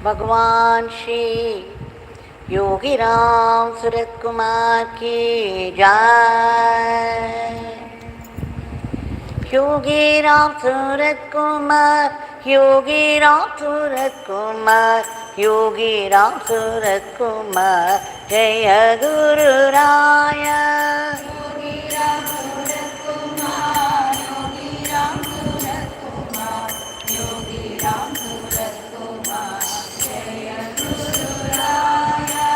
Bhagwan Shri Yogi Ramsuratkumar ki jai. Yogi Ramsuratkumar, Yogi Ramsuratkumar, Yogi Ramsuratkumar, Jaya Guru Raya. Yogi Ramsuratkumar, Yogi Ramsuratkumar, Yogi Ramsuratkumar, Jaya Guru Raya.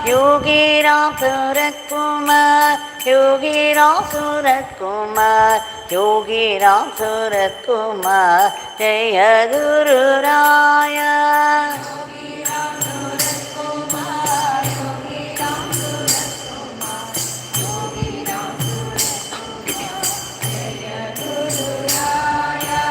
Yogi Ramsuratkumar, Yogi Ramsuratkumar, Yogi Ramsuratkumar, Jaya Guru Raya. Yogi Ramsuratkumar, Yogi Ramsuratkumar, Yogi Ramsuratkumar, Jaya Guru Raya.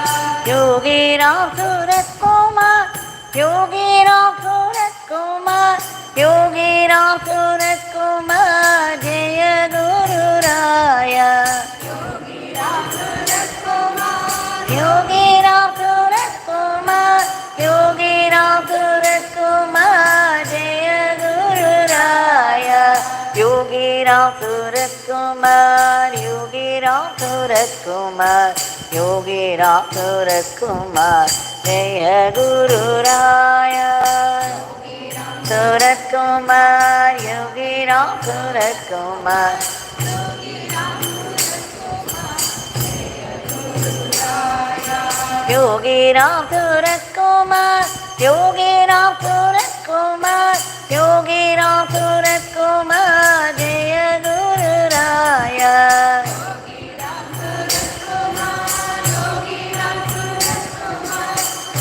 Yogi Ramsuratkumar, Yogi Ramsuratkumar, Yogi Ramsuratkumar, Jaya Guru Raya. Yogi Ramsuratkumar, Yogi Ramsuratkumar, Yogi Ramsuratkumar, Jaya Guru Raya. Yogi Ramsuratkumar, Yogi Ramsuratkumar, Yogi Ramsuratkumar, Jaya Guru Raya. Suratkumar, Yogi Ramsuratkumar, Yogi Ramsuratkumar, Jaya Guru Raya. Yogi Ramsuratkumar, Yogi Ramsuratkumar, Yogi Ramsuratkumar, Jaya Guru Raya. Yogi Ramsuratkumar, Yogi Ramsuratkumar,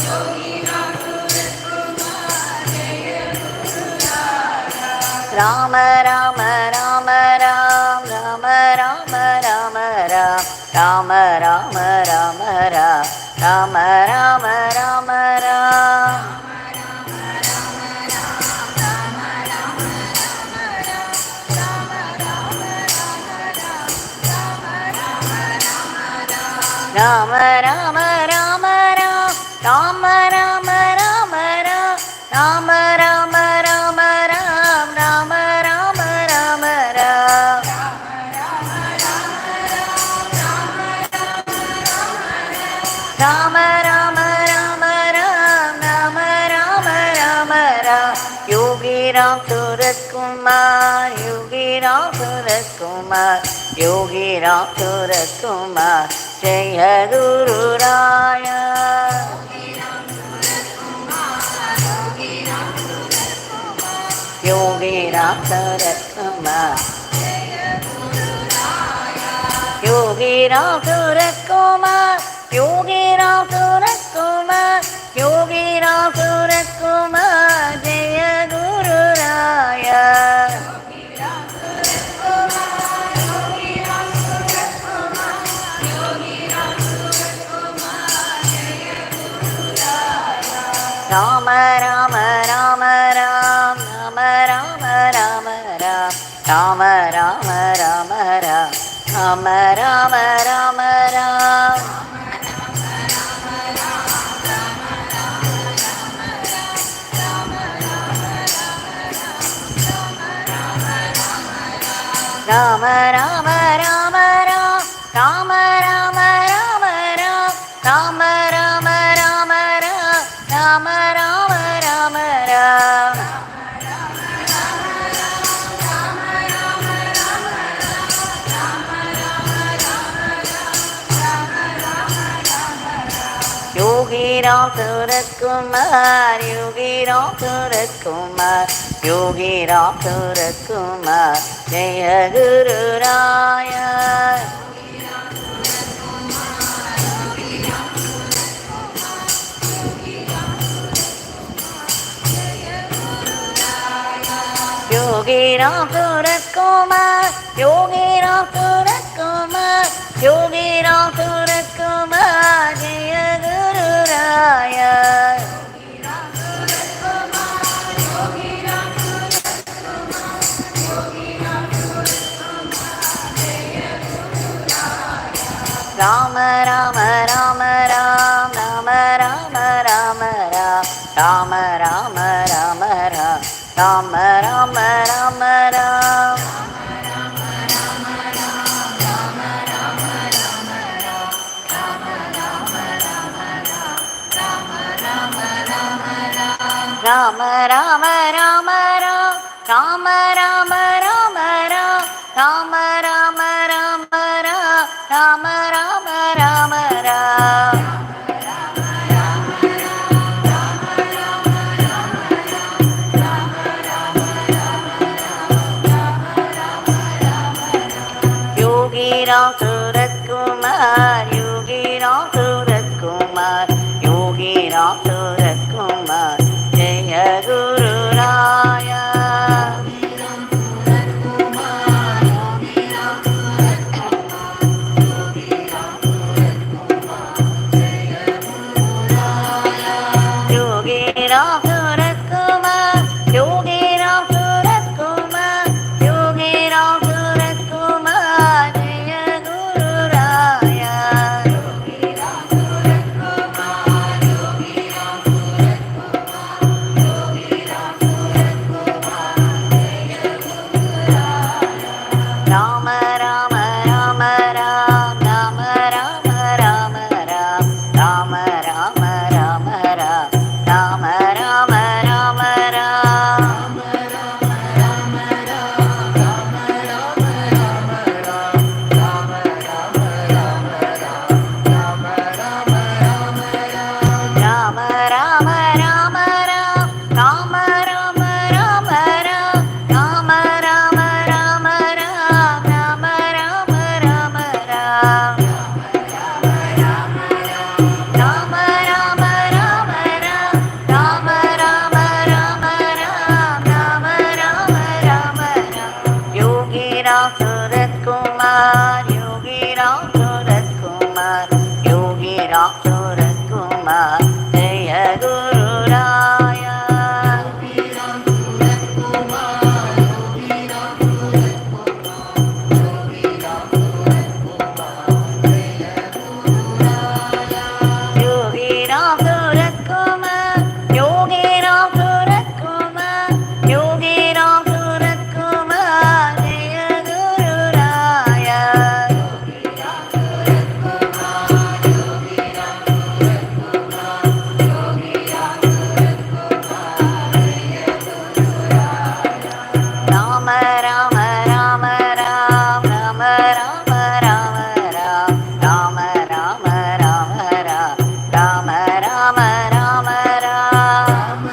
Yogi Ramsuratkumar, Jaya Guru Raya. Rama Rama Rama Ram, Rama Rama Rama Ram, Rama Rama Rama Ram, Rama Rama Rama Ram. Rama Rama Rama Ram, Rama Rama Rama Ram, Rama Rama Rama Ram, Rama Rama Rama Ram. Rama Rama Rama Ram, Rama Rama Rama Ram. Yogi Ramsuratkumar, Yogi Ramsuratkumar, Yogi Ramsuratkumar, Jaya Guru Raya. Yogi Ramsuratkumar, Yogi Ramsuratkumar, Yogi Ramsuratkumar, Yogi Ramsuratkumar, Jaya Guru Raya. Rama Rama Rama Ram, Rama Rama Rama Ram, Rama Rama Rama Ram, Rama Rama Rama Ram. Rama Rama Rama Ram, Rama Rama Rama Ram, Rama Rama Rama Ram, Rama Rama Rama Ram. Yogi Ramsuratkumar, Yogi Ramsuratkumar, Yogi Ramsuratkumar, Jaya Guru Raya. Yogi Ramsuratkumar, Yogi Ramsuratkumar, Yogi Ramsuratkumar, Jaya Guru Raya. Rama Rama Rama Ram, Rama Rama Rama Ram, Rama Rama Yogi Ramsuratkumar, Yogi Ramsuratkumar, Yogi Ramsuratkumar, Jaya Guru Raya. Yogi Ramsuratkumar, Yogi Ramsuratkumar, Yogi Ramsuratkumar, Jaya Guru Raya. Rama Rama Rama Ram, Rama Rama Rama Ram, Rama Rama Rama Ram, Rama Rama Rama Ram. Rama Rama Rama Ram, Rama Rama Rama Ram, Rama Rama Rama Ram, Rama Rama Rama Ram. Rama Rama Rama Ram, Rama Rama Rama Ram, Rama Rama Rama Ram. Yogi Ramsuratkumar, Yogi Ramsuratkumar, Yogi Ramsuratkumar, Jaya Guru Raya. Yogi Ramsuratkumar, Yogi Ramsuratkumar, Yogi Ramsuratkumar, Jaya Guru Raya. Rama Rama Rama Ram, Rama Rama Rama Ram, Rama Rama Rama Ram, Rama Rama Rama Ram.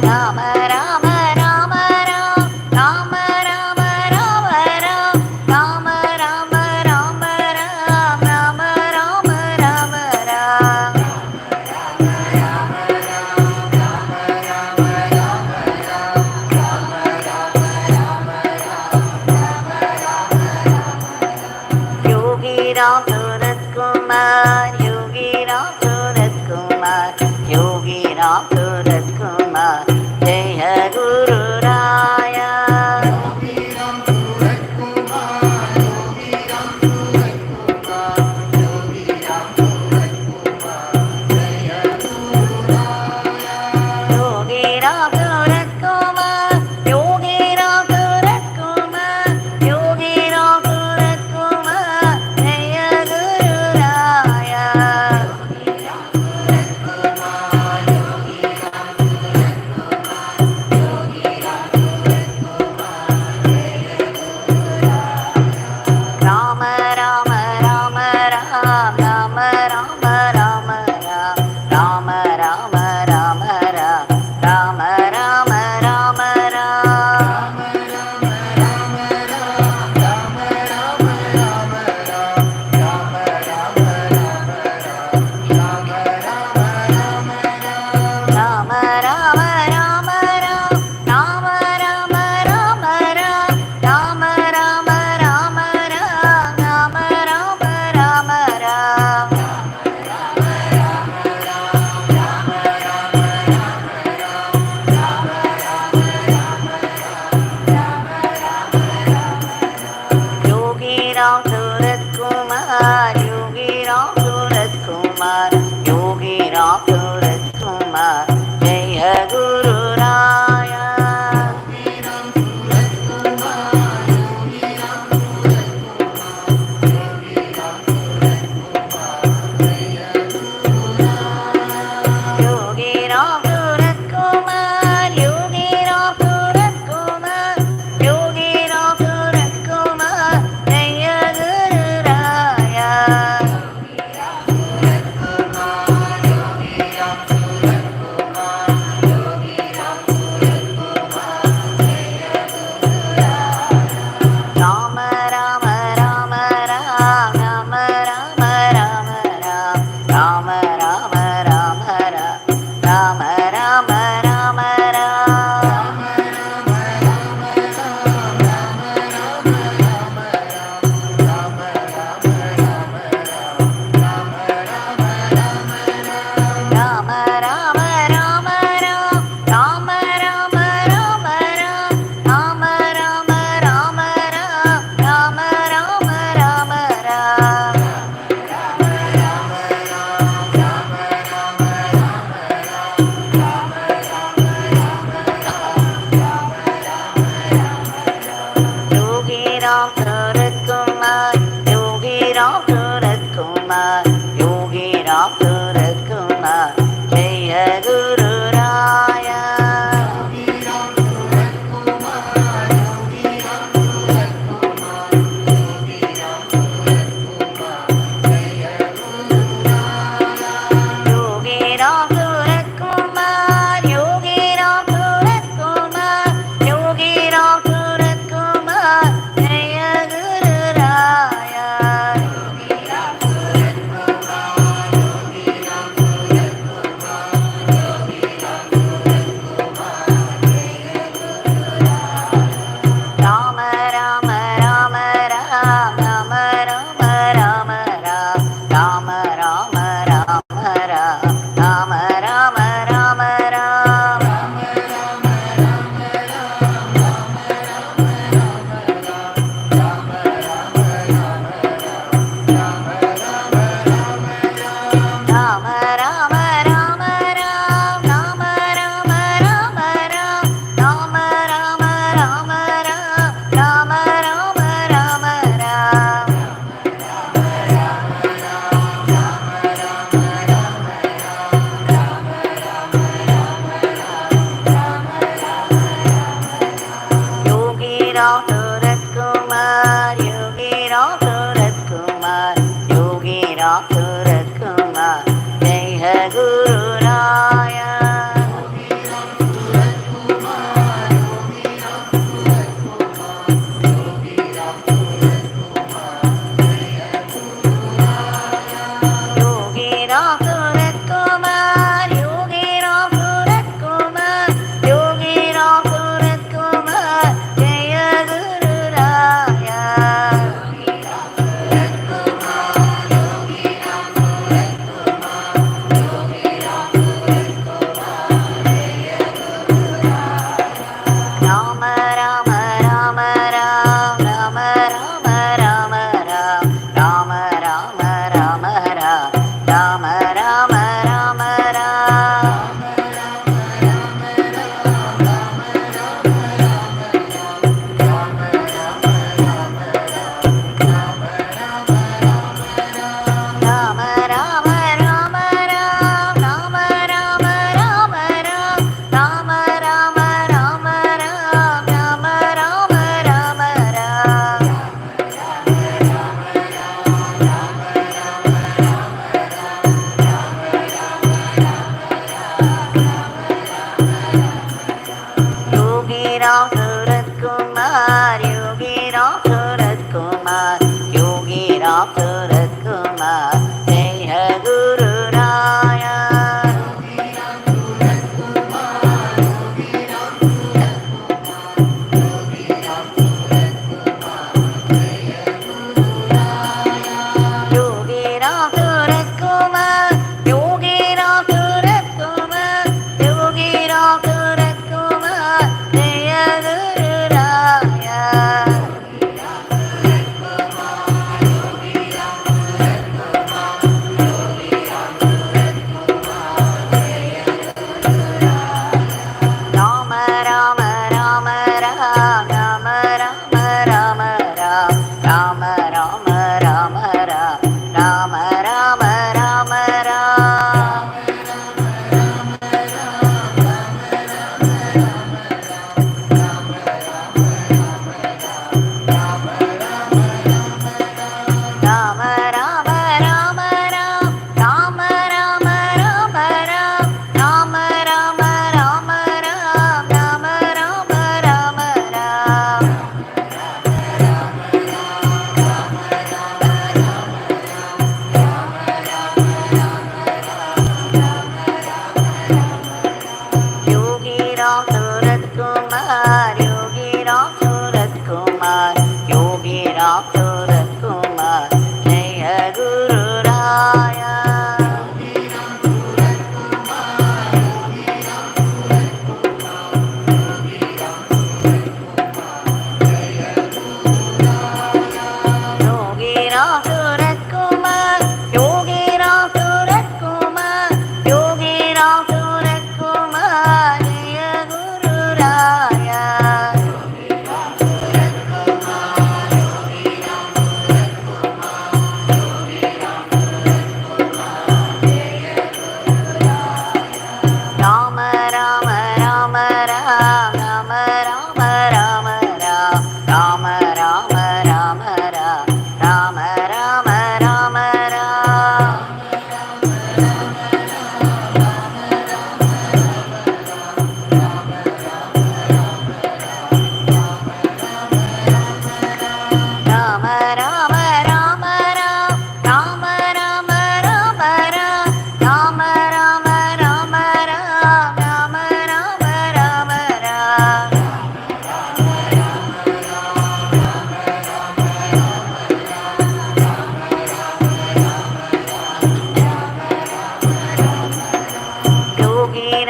Rama Rama Rama Ram, Rama Rama Rama Ram, Rama Rama Rama Ram, Rama Rama Rama Ram. Yogi Ramsuratkumar, Yogi Ramsuratkumar, Yogi Ramsuratkumar, Jaya Guru Raya. Yogi Ramsuratkumar, Yogi Ramsuratkumar, Yogi Ramsuratkumar, Jaya Guru Raya. Rama Rama Rama Ram, Rama Rama Rama Ram, Rama Rama Rama Ram, Rama Rama Rama Ram. Rama Rama Rama Ram, Rama Rama Rama Ram, Rama Rama Rama Ram, Rama Rama Rama Ram.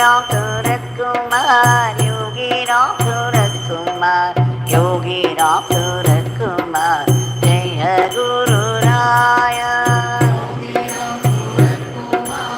Ramsuratkumar, Yogi Ramsuratkumar, Yogi Ramsuratkumar, Jaya Guru Raya. Yogi Ramsuratkumar,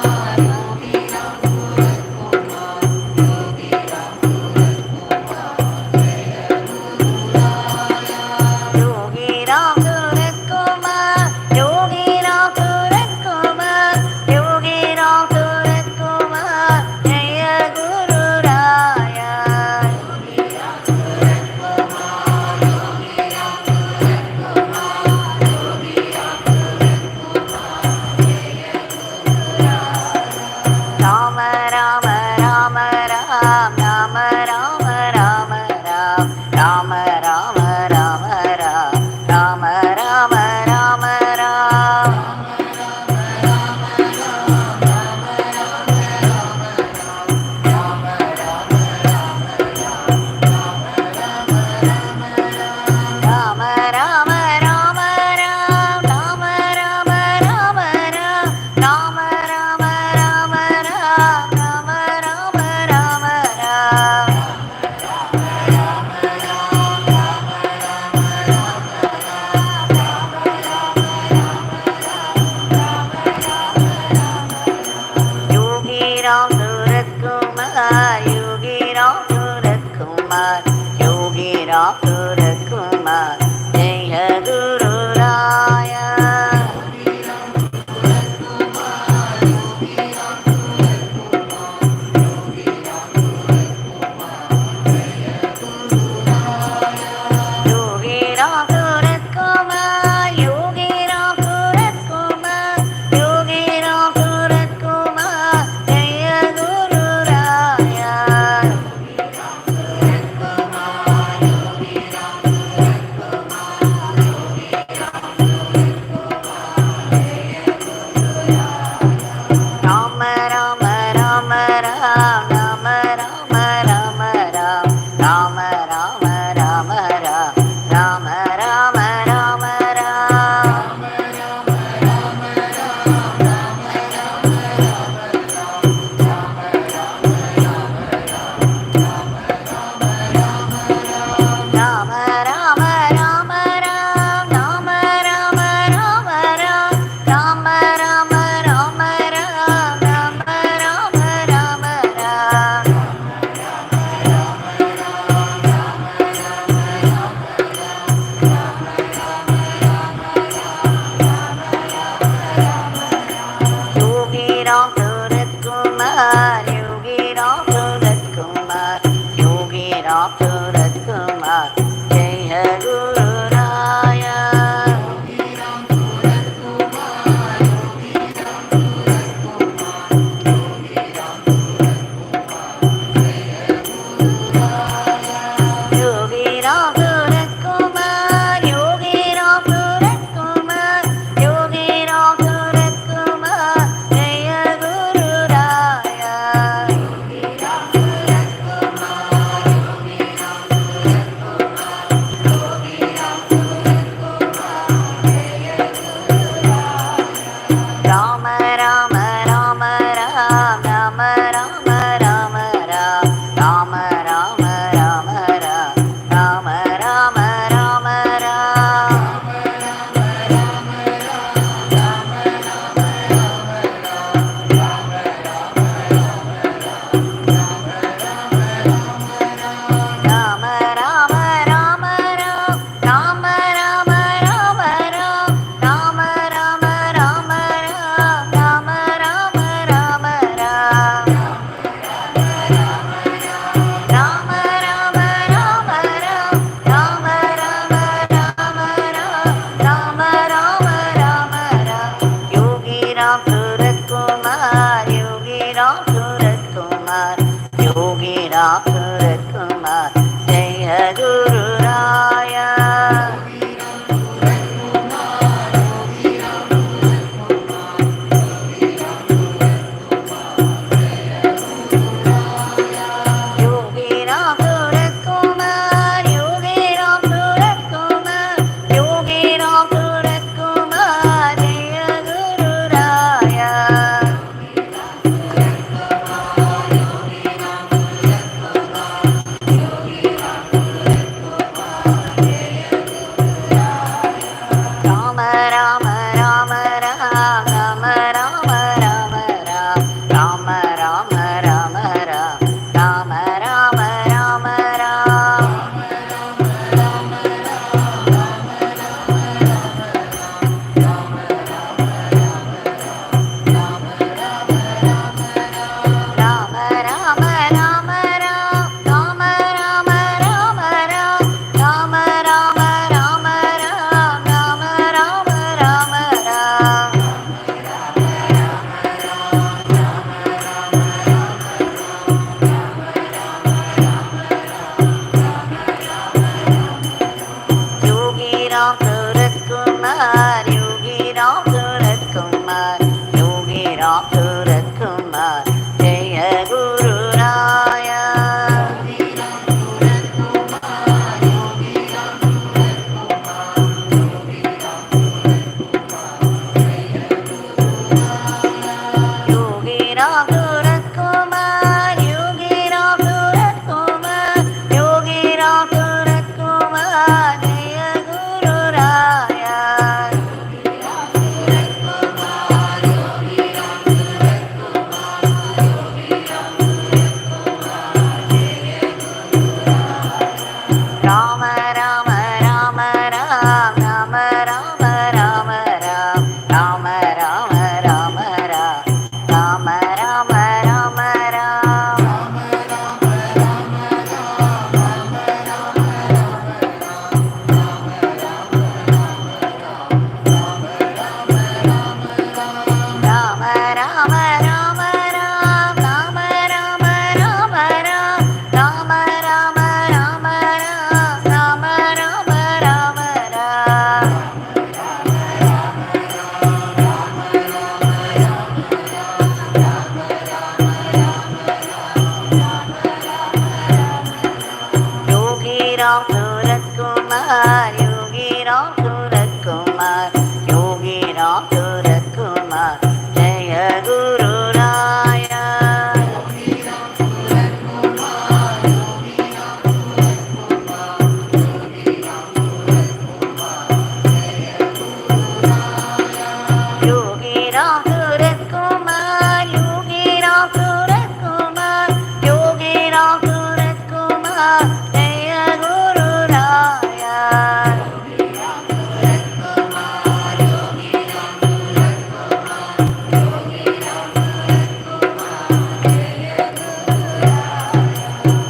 Ramsuratkumar, Yogi Ramsuratkumar, Yogi Ramsuratkumar, Jaya Guru Raya. Rama Rama Rama Ram, Rama Rama Rama Ram, Rama Rama Rama Ram, Rama Rama Rama Ram. Rama Rama Rama Ram, Rama Rama Rama Ram, Rama Rama Rama Ram, Rama Rama Rama Ram. Yogi Ramsuratkumar, Yogi Ramsuratkumar, Yogi Ramsuratkumar, Jaya Guru Raya. Yogi Ramsuratkumar, Yogi Ramsuratkumar, Yogi Ramsuratkumar, Jaya Guru Raya.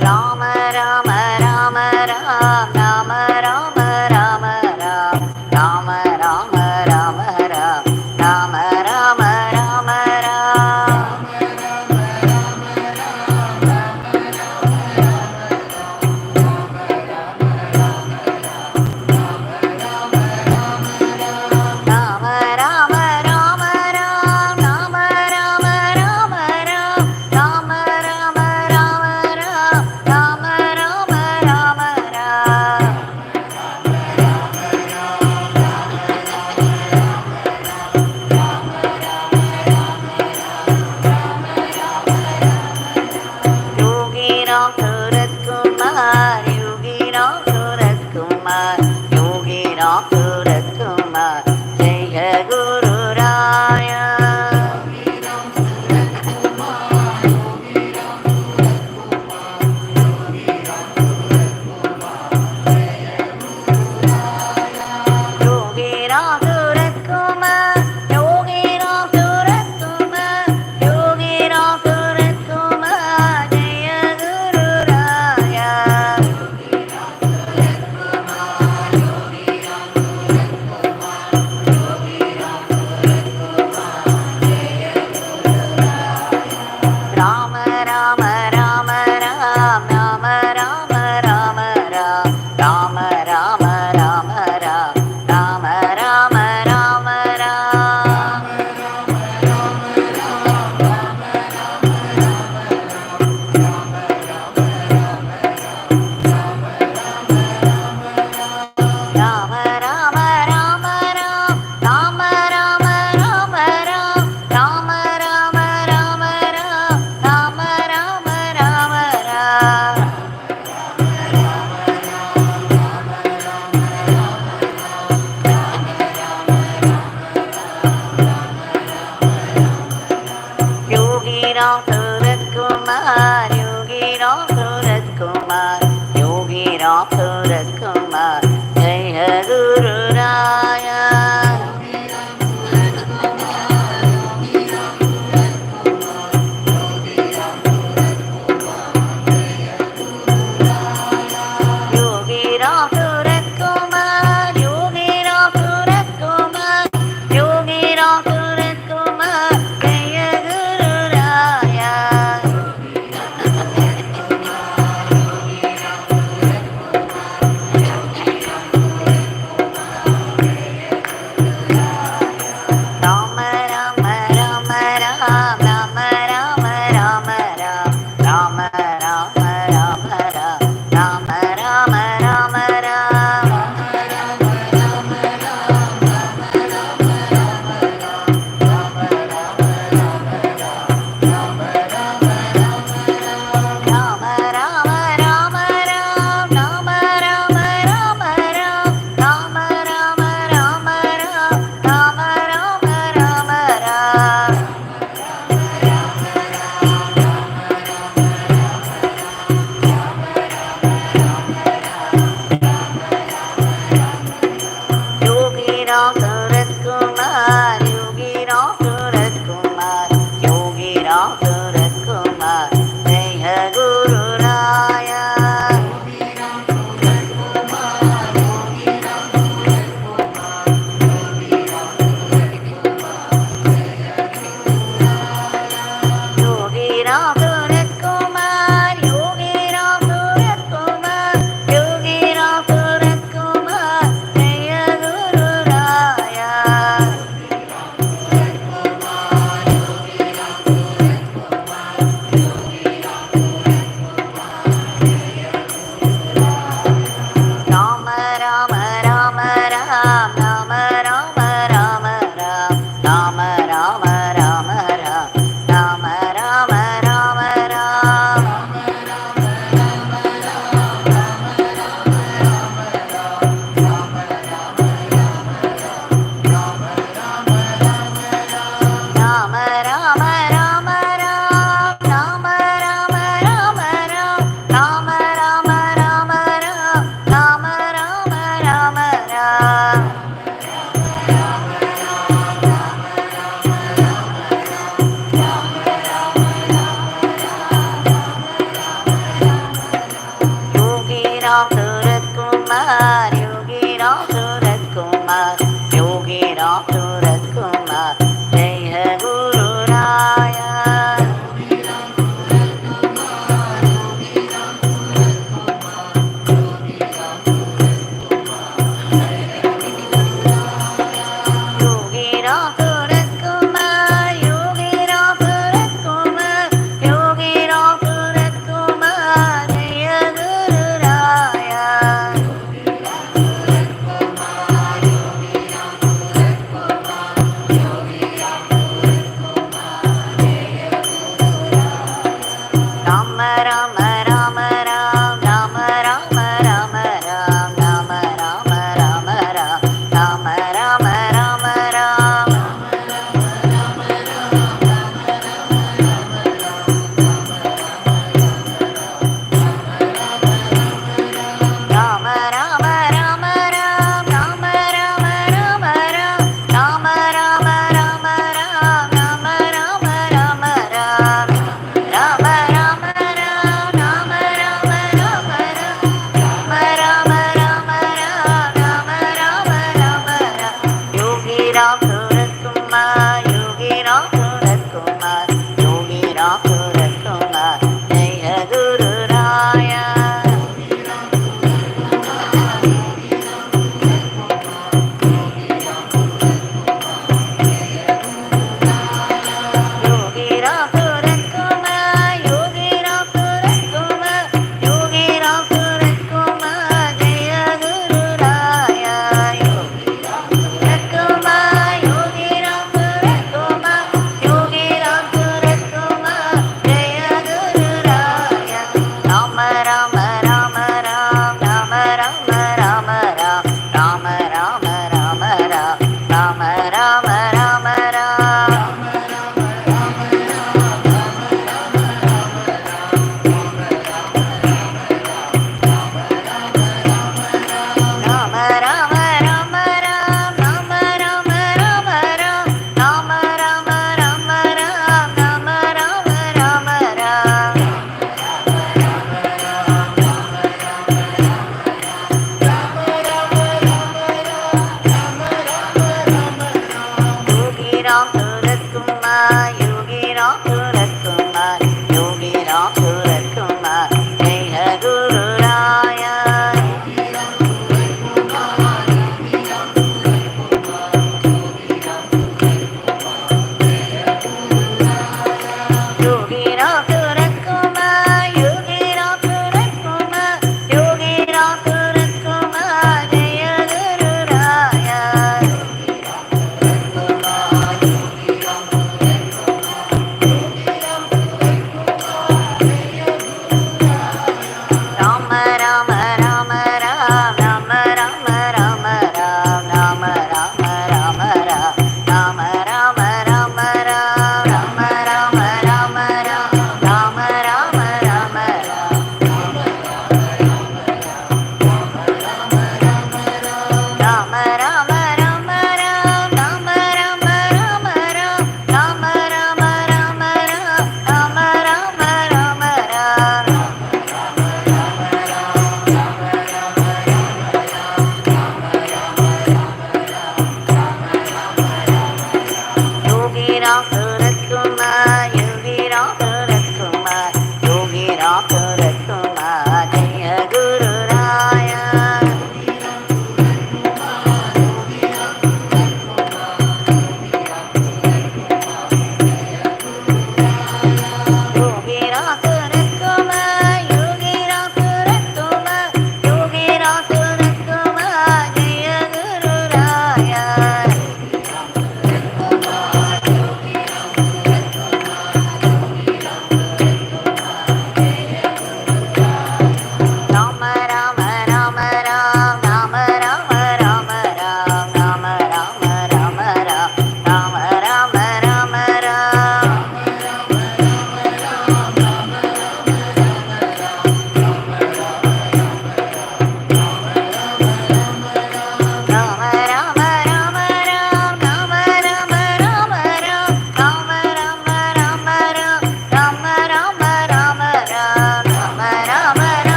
Rama Rama Rama Ram, Rama Rama Rama Ram, Rama Rama Rama Ram, Rama Rama Rama Ram. Rama Rama Rama Ram, Rama Rama Rama Ram, Rama Rama Rama Ram, Rama Rama Rama Ram. Yogi Ramsuratkumar, Yogi Ramsuratkumar, Yogi Ramsuratkumar, Jaya Guru Raya. Yogi Ramsuratkumar, Yogi Ramsuratkumar, Yogi Ramsuratkumar, Jaya Guru Raya. Rama Rama Rama Ram, Rama Rama Rama Ram, Rama Rama Rama Ram, Rama Rama Rama Ram. Rama Rama Rama Ram, Rama Rama Rama Ram, Rama Rama Rama Ram, Rama Rama Rama Ram. Yogi Ramsuratkumar, Yogi Ramsuratkumar, Yogi Ramsuratkumar, Jaya Guru Raya. Yogi Ramsuratkumar, Yogi Ramsuratkumar, Yogi Ramsuratkumar, Jaya Guru Raya. Ramsuratkumar Jaya Guru Raya Yogi Ramsuratkumar Yogi Ramsuratkumar Yogi Ramsuratkumar Jaya Guru Raya Yogi Ramsuratkumar Yogi Ramsuratkumar Yogi Ramsuratkumar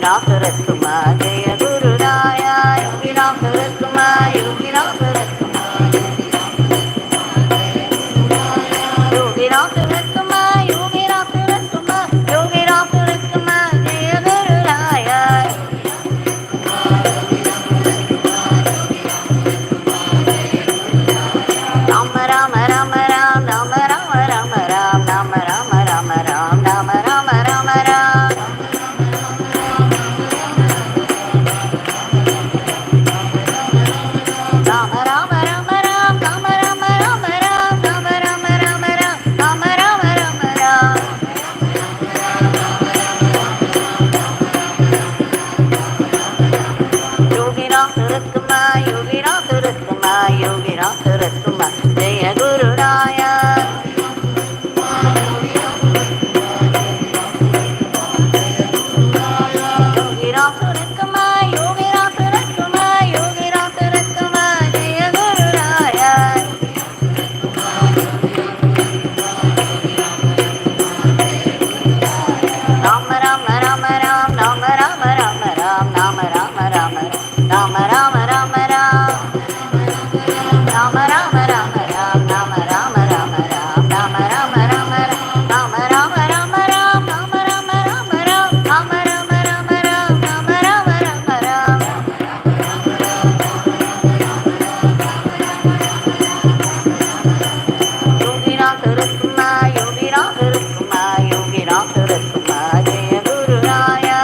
Ramsuratkumar Jaya Guru Raya Yogi Ramsuratkumar Yogi Ramsuratkumar Yogi Ramsuratkumar Yogi Ramsuratkumar Yogi Ramsuratkumar Jaya Guru Raya Rama Rama Rama Ram Rama Rama Rama Ram Rama Rama Rama Ram Rama Rama Rama Ram Rama Rama Rama Ram Rama Rama Rama Ram Rama Rama Rama Ram Rama Rama Rama Ram Yogi Ramsuratkumar Yogi Ramsuratkumar Yogi Ramsuratkumar Jaya Guru Raya Yogi Ramsuratkumar Yogi Ramsuratkumar Yogi Ramsuratkumar Jaya Guru Raya Rama Rama Rama Ram Rama Rama Rama Ram Rama Rama Rama Rama Rama Rama Ram Rama Rama Rama Ram Rama Rama Rama Ram Rama Rama Rama Rama Rama Rama Ram Rama Rama Rama Ram Rama Rama Rama Ram Rama Rama Rama Ram Yogi Ramsuratkumar Yogi Ramsuratkumar Yogi Ramsuratkumar Jaya Guru Raya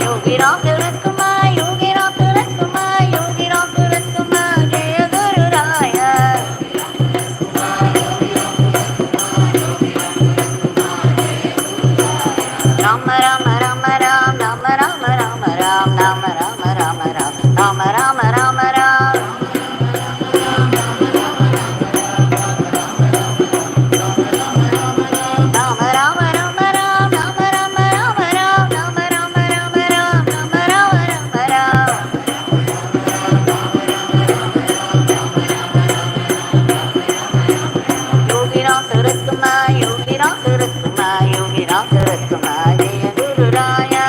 Yogi Ramsuratkumar Yogi Ramsuratkumar Yogi Ramsuratkumar Jaya Guru Raya Rama Rama Rama Ram Rama Rama Rama Ram Rama Rama Rama Ram Rama Rama Rama Ram Rama Rama Rama Ram Rama Rama Rama Ram Rama Rama Rama Ram Rama Rama Rama Ram Yogi Ramsuratkumar Yogi Ramsuratkumar Yogi Ramsuratkumar Jaya Guru Raya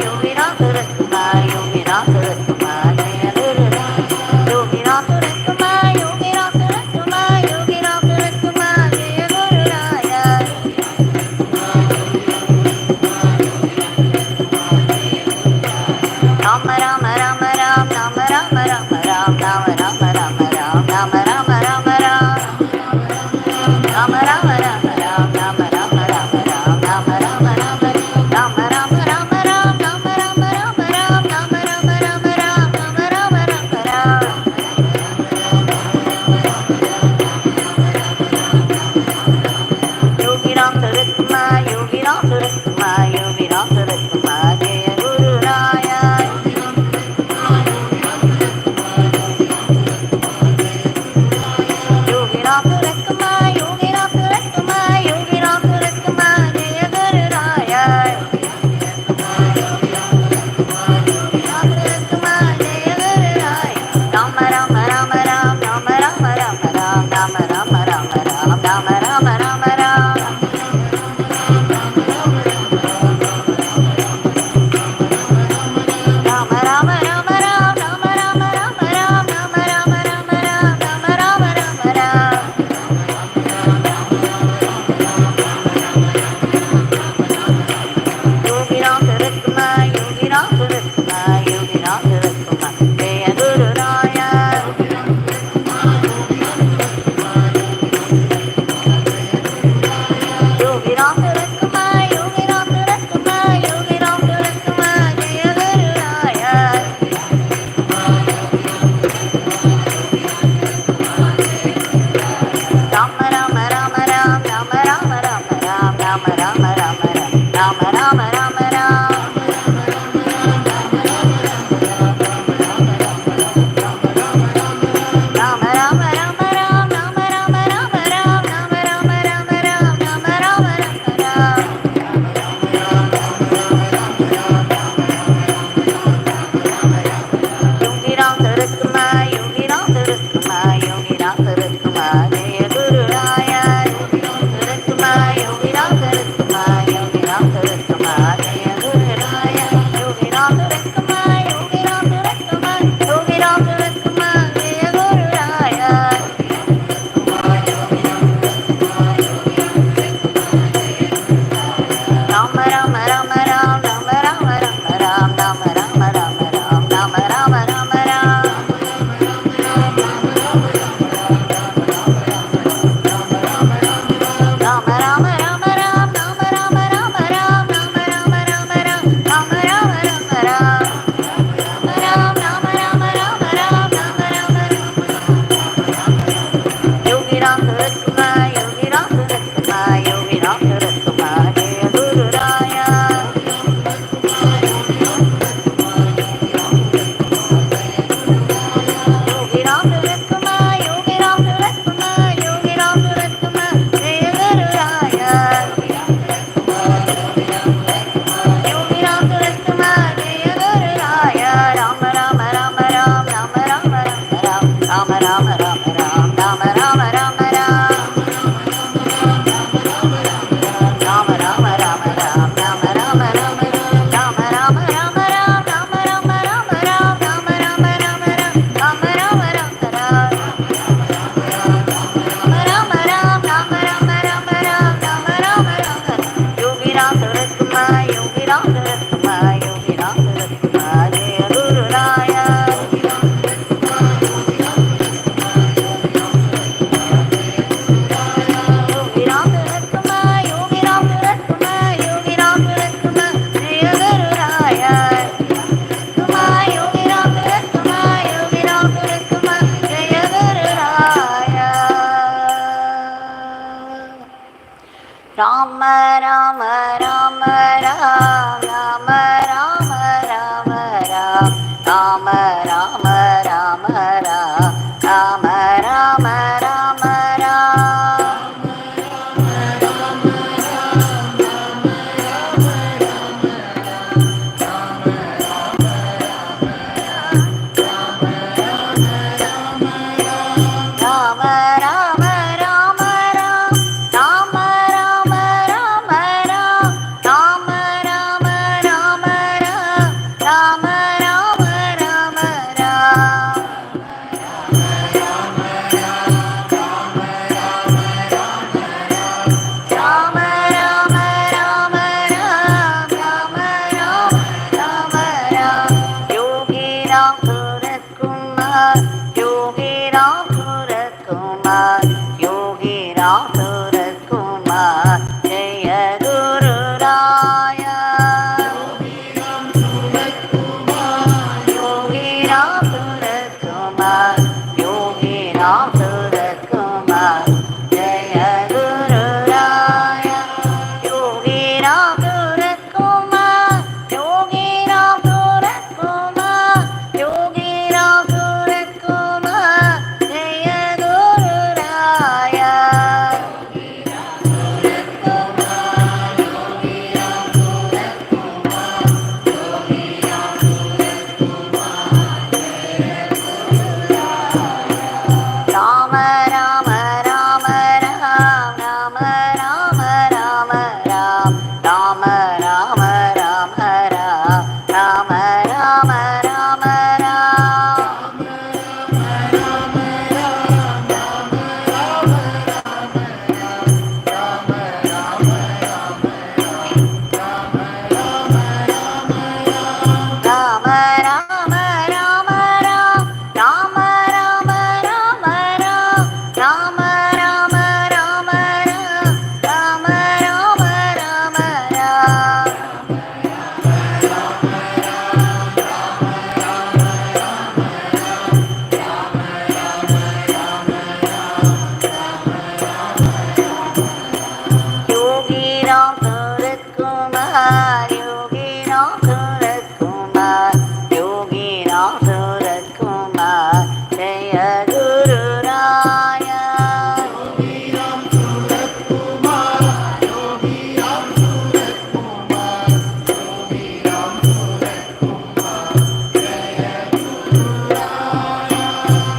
Yogi Ramsuratkumar Yogi Ramsuratkumar Jaya Guru Raya Yogi Ramsuratkumar Yogi Ramsuratkumar Yogi Ramsuratkumar Jaya Guru Raya Rama Rama Rama Ram Rama Rama Rama Ram Rama Rama Rama Ram Rama Rama Rama Ram Rama Rama Rama Ram Rama Rama Rama Ram Rama Rama Rama Ram Rama Rama Rama Ram Yogi Ramsuratkumar, Yogi Ramsuratkumar, Jaya Guru Raya. Yogi Ramsuratkumar, Yogi Ramsuratkumar, Jaya Guru Raya. Yogi Ramsuratkumar, Yogi Ramsuratkumar, Yogi Ramsuratkumar, Jaya Guru Raya. Rama Rama Rama Ram Rama Rama Rama Ram Rama Rama Rama Ram Rama Rama Rama Ram Rama Rama Rama Ram Rama Rama Rama Ram Rama Rama Rama Ram Rama Rama Rama Ram Yogi Ramsuratkumar, Yogi Ramsuratkumar, Yogi Ramsuratkumar, Jaya Guru Raya.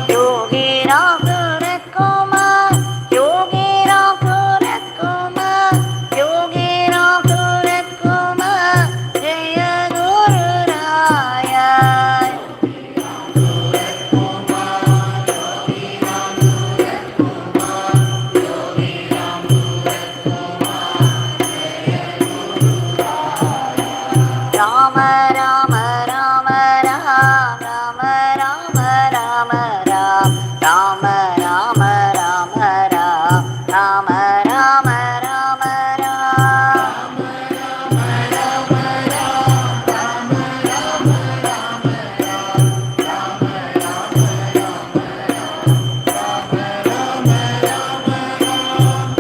Yogi Ramsuratkumar, Yogi Ramsuratkumar, Yogi Ramsuratkumar, Jaya Guru Raya. Rama Rama Rama Ram Rama Rama Rama Ram Rama Rama Rama Ram Rama Rama Rama Ram Rama Rama Rama Ram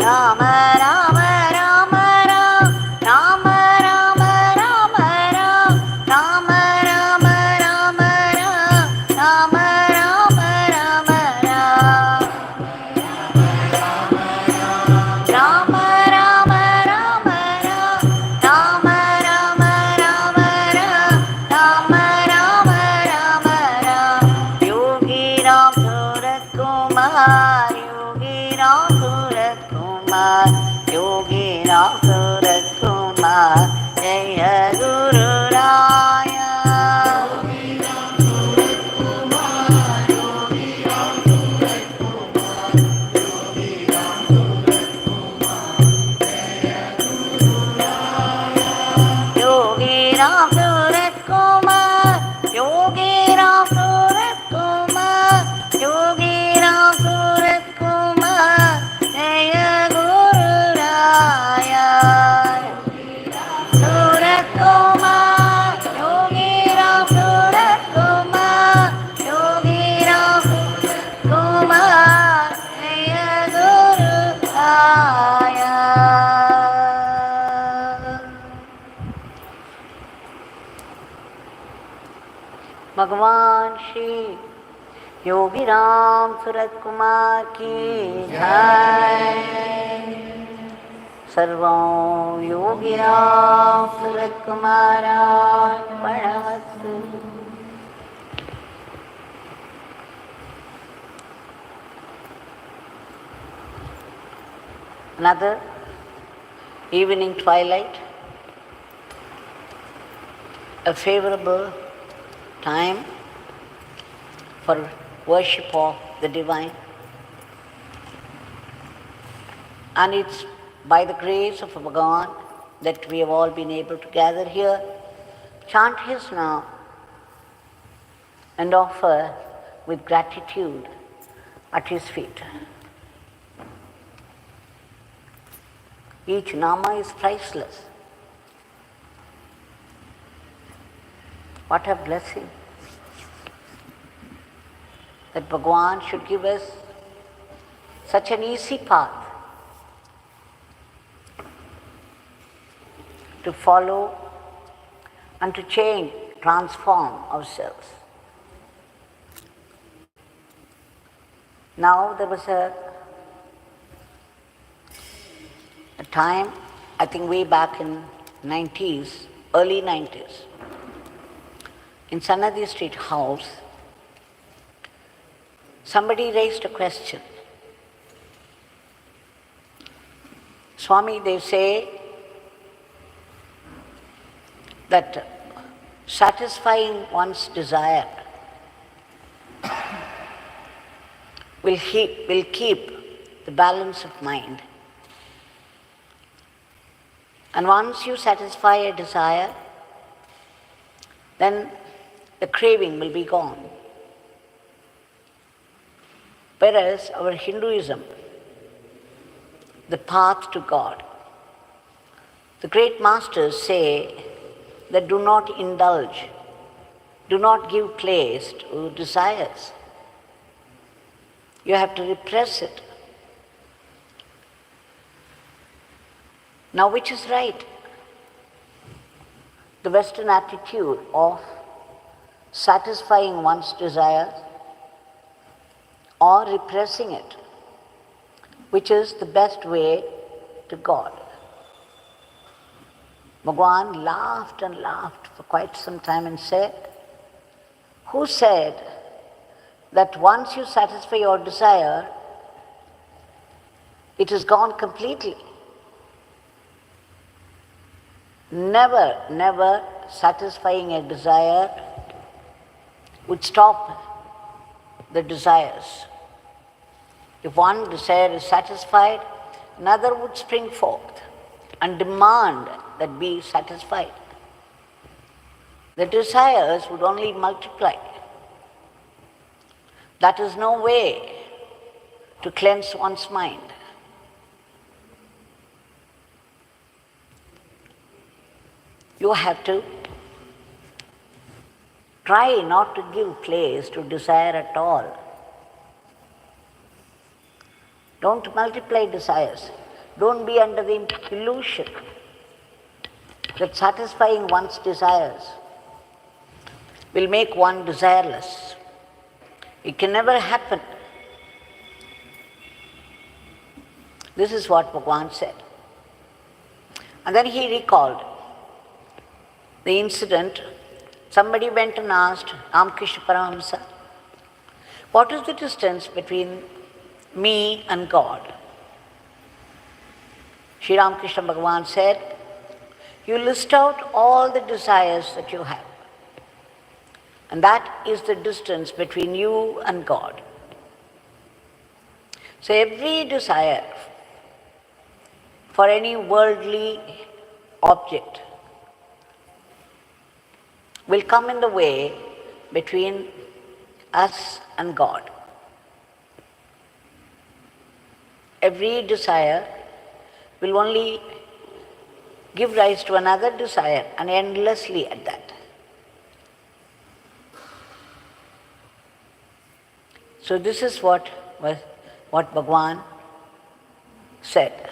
Rama Rama Rama Ram Rama Rama Rama Ram Rama Rama Rama Ram Rama Rama Rama Ram Rama Rama Rama Ram Rama Rama Rama Ram Yogi Ramsuratkumar, Yogi Ramsuratkumar, Yogi Ramsuratkumar, Jaya Guru Raya. Yogi Ramsuratkumar, Yogi Ramsuratkumar, Yogi Ramsuratkumar, Jaya Guru Raya. Suratkumar. Bhagwan Shri Yogi Ramsuratkumar ki jai. Sarvam Yogi Ramsuratkumar Ashram. Another evening twilight, a favorable time for worship of the divine. And it's by the grace of Bhagwan that we have all been able to gather here, chant his Nama, and offer with gratitude at his feet. Each Nama is priceless. What a blessing that Bhagwan should give us such an easy path to follow and to change, transform ourselves. Now there was a time, I think way back in 90s, early 90s, in Sanadi Street House, somebody raised a question. Swami, they say that satisfying one's desire will keep the balance of mind. And once you satisfy a desire, then the craving will be gone. Whereas our Hinduism, the path to God, the great masters say that do not indulge, do not give place to desires. You have to repress it. Now, which is right? The Western attitude of satisfying one's desires or repressing it, which is the best way to God? Bhagwan laughed and laughed for quite some time and said, who said that once you satisfy your desire, it is gone completely? Never, never satisfying a desire would stop the desires. If one desire is satisfied, another would spring forth and demand that be satisfied. The desires would only multiply. That is no way to cleanse one's mind. You have to try not to give place to desire at all. Don't multiply desires. Don't be under the illusion that satisfying one's desires will make one desireless. It can never happen. This is what Bhagwan said. And then he recalled the incident. Somebody went and asked Ramakrishna Paramahamsa, what is the distance between me and God? Sri Ramakrishna Bhagwan said, you list out all the desires that you have, and that is the distance between you and God. So every desire for any worldly object will come in the way between us and God. Every desire will only give rise to another desire, and endlessly at that. So this is what Bhagwan said.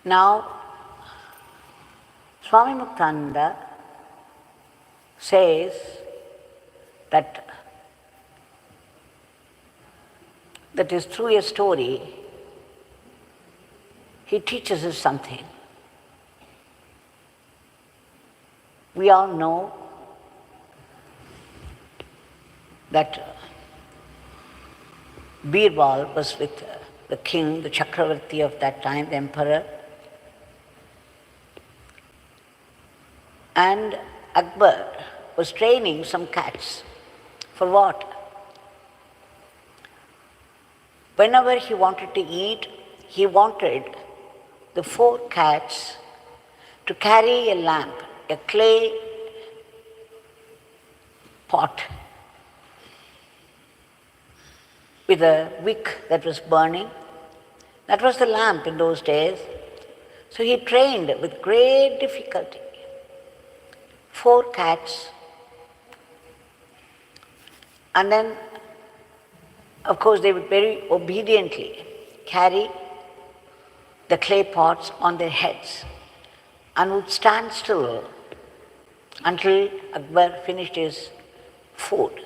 Now, Swami Muktananda says that is through a story, he teaches us something. We all know that Birbal was with the king, the Chakravarti of that time, the emperor, and Akbar was training some cats. For what? Whenever he wanted to eat, he wanted the 4 cats to carry a lamp, a clay pot with a wick that was burning. That was the lamp in those days. So he trained with great difficulty 4 cats, and then, of course, they would very obediently carry the clay pots on their heads and would stand still until Akbar finished his food.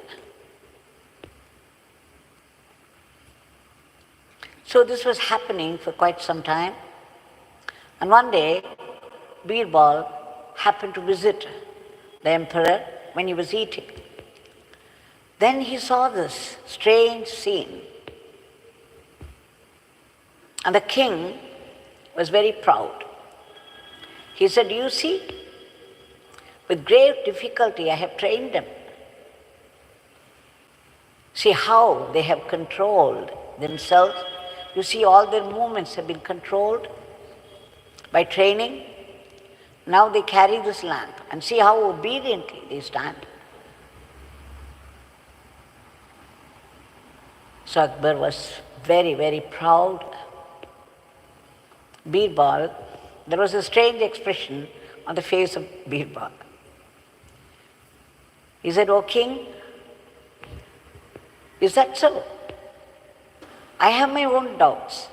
So this was happening for quite some time. And one day, Birbal happened to visit the emperor when he was eating. Then he saw this strange scene. And the king was very proud. He said, "You see, with great difficulty I have trained them. See how they have controlled themselves. You see, all their movements have been controlled by training. Now they carry this lamp, and see how obediently they stand." So Akbar was very, very proud. Birbal, there was a strange expression on the face of Birbal. He said, "O king, is that so? I have my own doubts.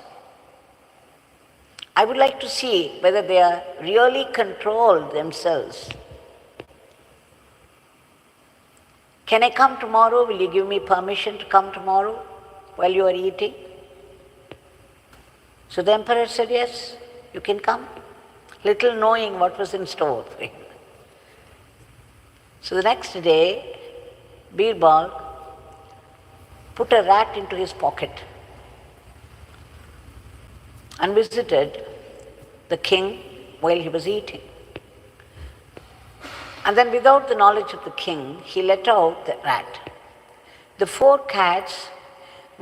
I would like to see whether they are really controlled themselves. Can I come tomorrow? Will you give me permission to come tomorrow while you are eating?" So the emperor said, "Yes, you can come," little knowing what was in store for him. So the next day, Birbal put a rat into his pocket and visited the king while he was eating. And then, without the knowledge of the king, he let out the rat. The 4 cats,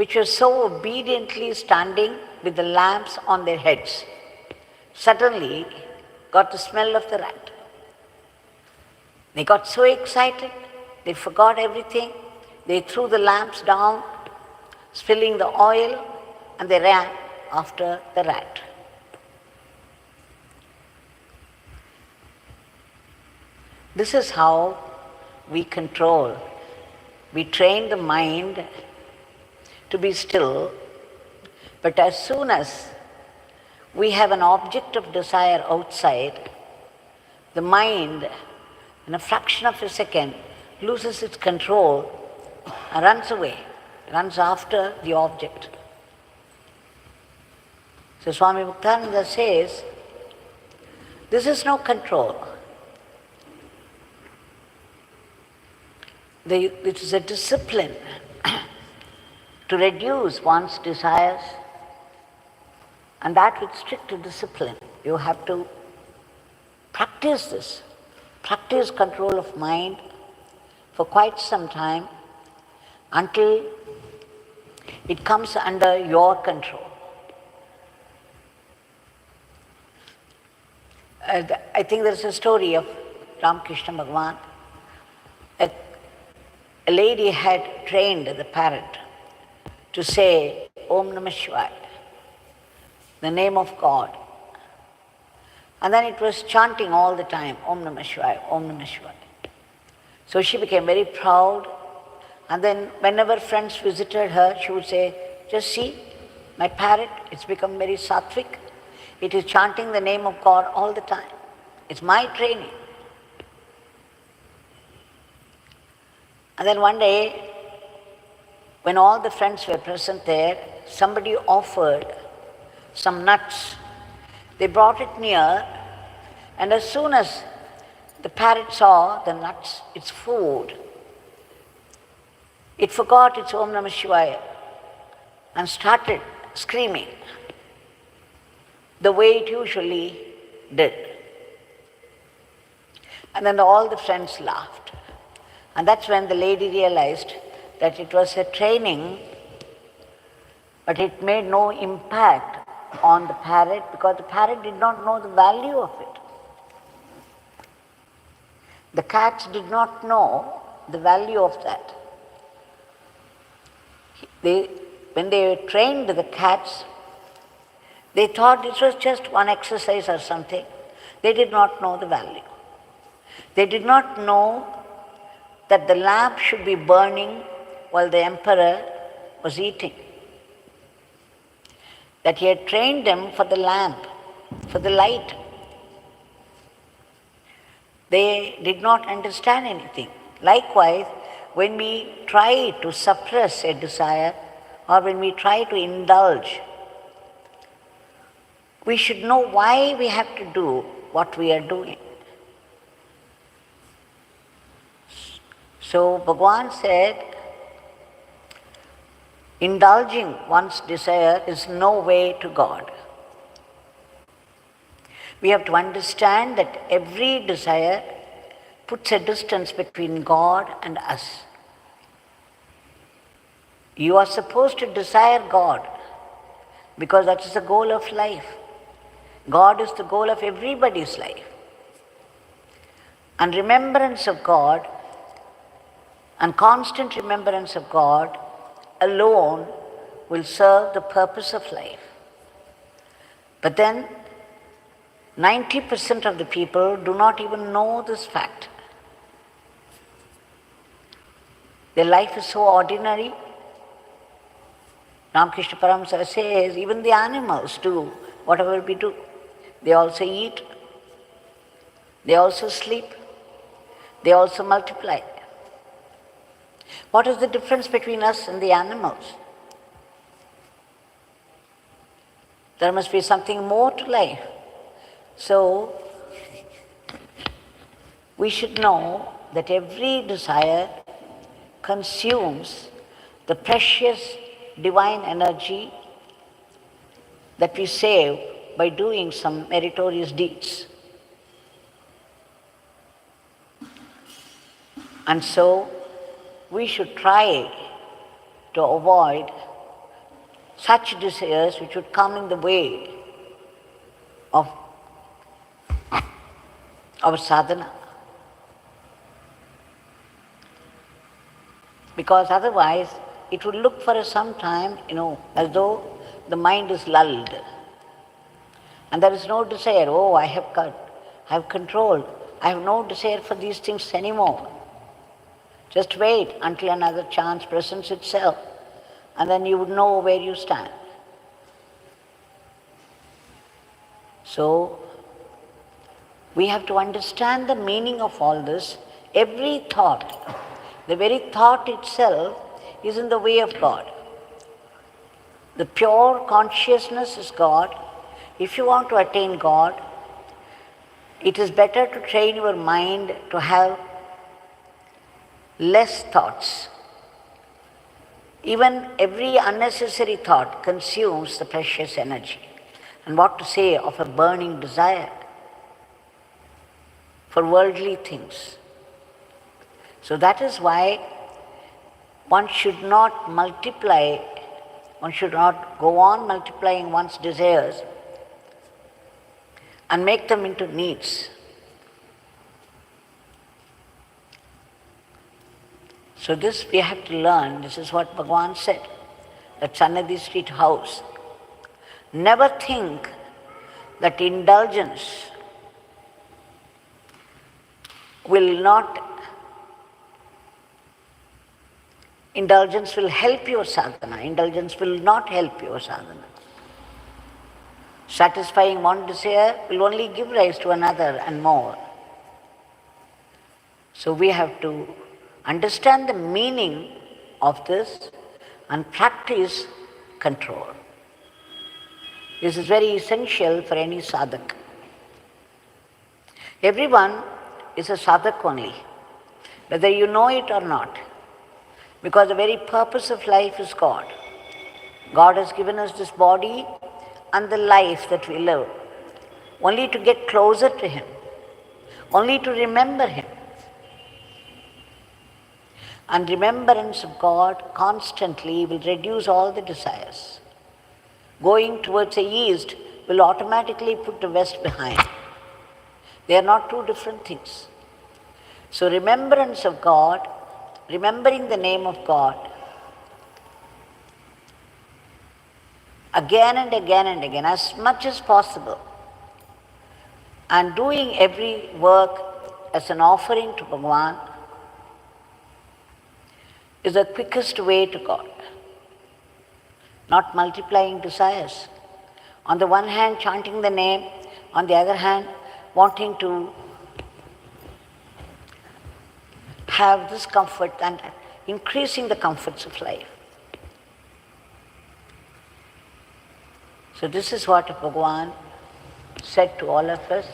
which were so obediently standing with the lamps on their heads, suddenly got the smell of the rat. They got so excited, they forgot everything. They threw the lamps down, spilling the oil, and they ran after the rat. This is how we control. We train the mind to be still, but as soon as we have an object of desire outside, the mind, in a fraction of a second, loses its control and runs away, runs after the object. So Swami Muktananda says, this is no control. It is a discipline to reduce one's desires, and that with strict discipline. You have to practice this, practice control of mind for quite some time until it comes under your control. I think there is a story of Ramakrishna Bhagwan. A lady had trained the parrot to say Om Nama Shivaya, the name of God. And then it was chanting all the time, Om Nama Shivaya, Om Nama Shivaya. So she became very proud. And then whenever friends visited her, she would say, just see, my parrot, it's become very sattvic. It is chanting the name of God all the time. It's my training. And then one day, when all the friends were present there, somebody offered some nuts. They brought it near, and as soon as the parrot saw the nuts, its food, it forgot its Om Nama Shivaya and started screaming the way it usually did. And then all the friends laughed. And that's when the lady realized that it was her training, but it made no impact on the parrot because the parrot did not know the value of it. The cats did not know the value of that. When they trained the cats, they thought it was just one exercise or something. They did not know the value. They did not know that the lamp should be burning while the emperor was eating. That he had trained them for the lamp, for the light. They did not understand anything. Likewise, when we try to suppress a desire or when we try to indulge, we should know why we have to do what we are doing. So Bhagwan said, indulging one's desire is no way to God. We have to understand that every desire puts a distance between God and us. You are supposed to desire God because that is the goal of life. God is the goal of everybody's life. And remembrance of God and constant remembrance of God alone will serve the purpose of life. But then 90% of the people do not even know this fact. Their life is so ordinary. Ramakrishna Paramahamsa says, even the animals do whatever we do. They also eat, they also sleep, they also multiply. What is the difference between us and the animals? There must be something more to life. So, we should know that every desire consumes the precious divine energy that we save by doing some meritorious deeds. And so, we should try to avoid such desires which would come in the way of our sadhana. Because otherwise, it would look for us some time, as though the mind is lulled. And there is no desire, I have control. I have no desire for these things anymore. Just wait until another chance presents itself, and then you would know where you stand. So, we have to understand the meaning of all this. Every thought, the very thought itself is in the way of God. The pure consciousness is God. If you want to attain God, it is better to train your mind to have less thoughts. Even every unnecessary thought consumes the precious energy. And what to say of a burning desire for worldly things. So that is why one should not multiply, one should not go on multiplying one's desires and make them into needs. So this we have to learn. This is what Bhagwan said, that Sannidhi Street House. Never think that indulgence will help your sadhana. Indulgence will not help your sadhana. Satisfying one desire will only give rise to another and more. So we have to understand the meaning of this and practice control. This is very essential for any sadhak. Everyone is a sadhak only, whether you know it or not, because the very purpose of life is God. God has given us this body and the life that we live, only to get closer to Him, only to remember Him. And remembrance of God constantly will reduce all the desires. Going towards the east will automatically put the west behind. They are not two different things. So remembrance of God, remembering the name of God, again and again and again, as much as possible, and doing every work as an offering to Bhagwan, is the quickest way to God. Not multiplying desires. On the one hand, chanting the name, on the other hand, wanting to have this comfort and increasing the comforts of life. So this is what Bhagwan said to all of us,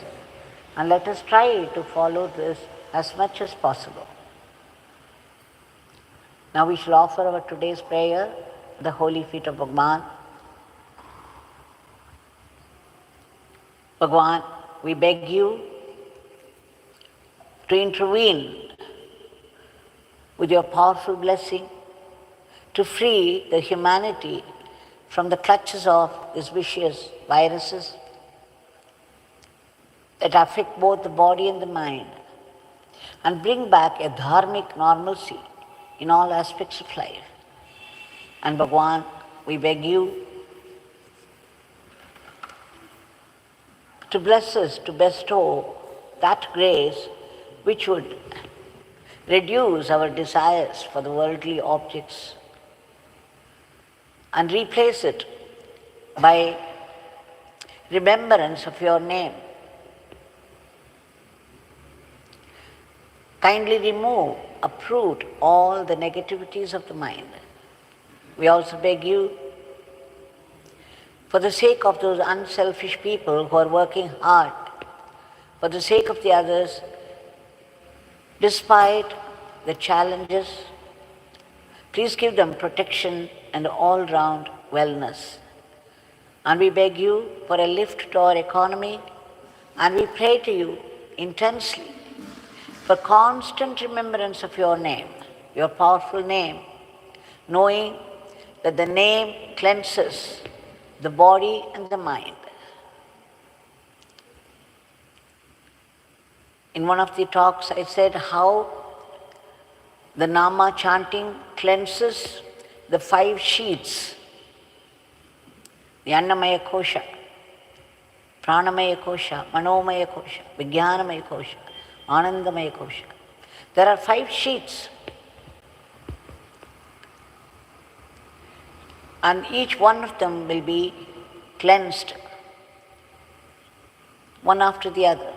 and let us try to follow this as much as possible. Now we shall offer our today's prayer, the holy feet of Bhagwan. Bhagwan, we beg you to intervene with your powerful blessing to free the humanity from the clutches of these vicious viruses that affect both the body and the mind, and bring back a dharmic normalcy in all aspects of life. And Bhagwan, we beg you to bless us, to bestow that grace which would reduce our desires for the worldly objects and replace it by remembrance of your name. Kindly remove, uproot all the negativities of the mind. We also beg you, for the sake of those unselfish people who are working hard, for the sake of the others, despite the challenges, please give them protection and all-round wellness. And we beg you for a lift to our economy, and we pray to you intensely for constant remembrance of your name, your powerful name, knowing that the name cleanses the body and the mind. In one of the talks I said how the Nama chanting cleanses the 5 sheaths, the Annamaya Kosha, Pranamaya Kosha, Manomaya Kosha, Vijnanamaya Kosha, Anandamaya Kosha. There are 5 sheaths, and each one of them will be cleansed, one after the other.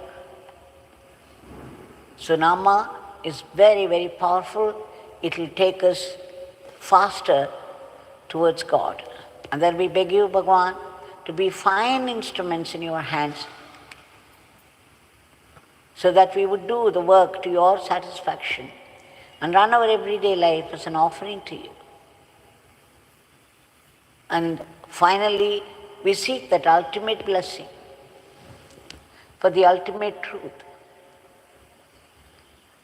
So Nama is very, very powerful. It will take us faster towards God. And then we beg you, Bhagwan, to be fine instruments in your hands, so that we would do the work to your satisfaction and run our everyday life as an offering to you. And finally, we seek that ultimate blessing for the ultimate truth,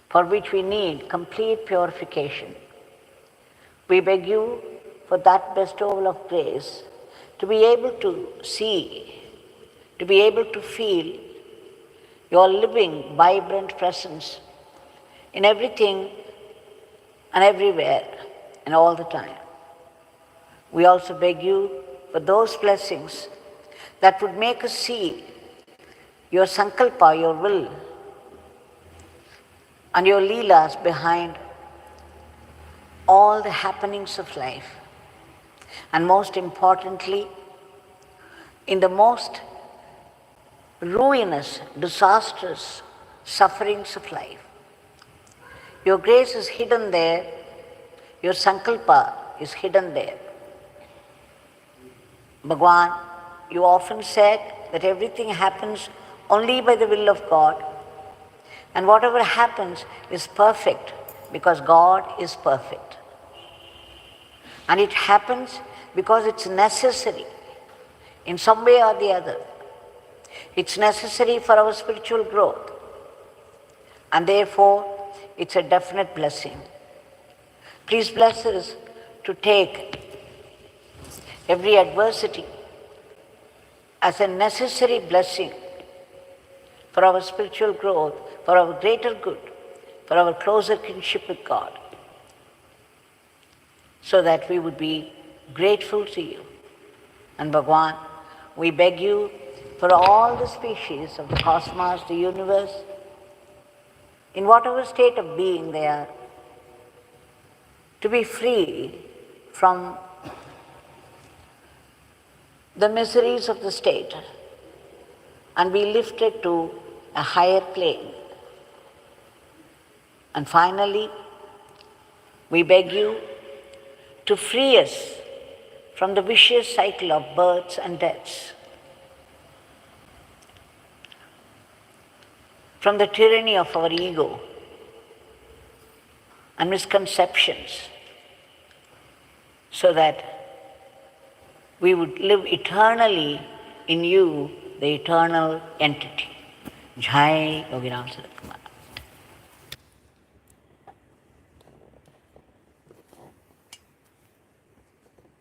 for which we need complete purification. We beg you for that bestowal of grace, to be able to see, to be able to feel your living, vibrant presence in everything and everywhere and all the time. We also beg you for those blessings that would make us see your sankalpa, your will, and your leelas behind all the happenings of life. And most importantly, in the most ruinous, disastrous sufferings of life. Your grace is hidden there, your sankalpa is hidden there. Bhagwan, you often said that everything happens only by the will of God, and whatever happens is perfect because God is perfect. And it happens because it's necessary in some way or the other. It's necessary for our spiritual growth, and therefore it's a definite blessing. Please bless us to take every adversity as a necessary blessing for our spiritual growth, for our greater good, for our closer kinship with God, so that we would be grateful to you. And Bhagwan, we beg you for all the species of the cosmos, the universe, in whatever state of being they are, to be free from the miseries of the state and be lifted to a higher plane. And finally, we beg you to free us from the vicious cycle of births and deaths, from the tyranny of our ego and misconceptions, so that we would live eternally in you, the eternal entity. Jai Yogi Ramsuratkumar.